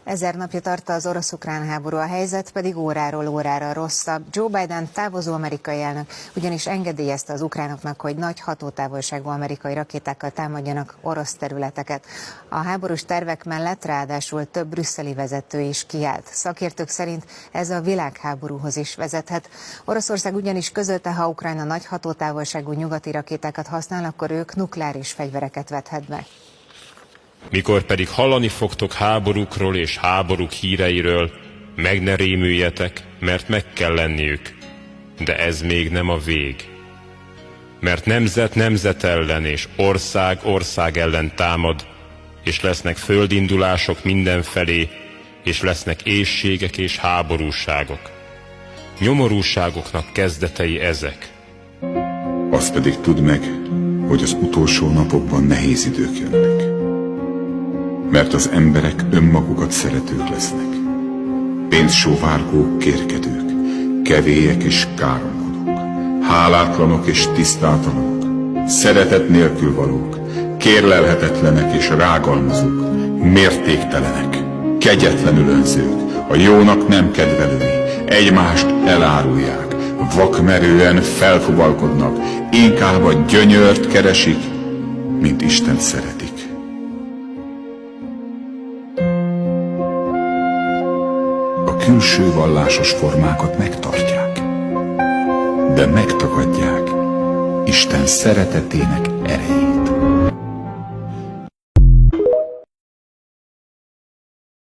1000 napja tart az orosz-ukrán háború, a helyzet pedig óráról órára rosszabb. Joe Biden távozó amerikai elnök ugyanis engedélyezte az ukránoknak, hogy nagy hatótávolságú amerikai rakétákkal támadjanak orosz területeket. A háborús tervek mellett ráadásul több brüsszeli vezető is kiállt. Szakértők szerint ez a világháborúhoz is vezethet. Oroszország ugyanis közölte, ha Ukrajna nagy hatótávolságú nyugati rakétákat használ, akkor ők nukleáris fegyvereket vethet be. Mikor pedig hallani fogtok háborúkról és háborúk híreiről, meg ne rémüljetek, mert meg kell lenniük, de ez még nem a vég. Mert nemzet nemzet ellen és ország ország ellen támad, és lesznek földindulások mindenfelé, és lesznek éhségek és háborúságok. Nyomorúságoknak kezdetei ezek. Azt pedig tudd meg, hogy az utolsó napokban nehéz idők jönnek. Mert az emberek önmagukat szeretők lesznek. Pénzsóvárgók, kérkedők, kevélyek és káromkodók, hálátlanok és tisztátalanok, szeretet nélkül valók, kérlelhetetlenek és rágalmazók, mértéktelenek, kegyetlenül önzők, a jónak nem kedvelői, egymást elárulják, vakmerően felfuvalkodnak, inkább a gyönyört keresik, mint Istent szeretik. A külső vallásos formákat megtartják, de megtagadják Isten szeretetének erejét.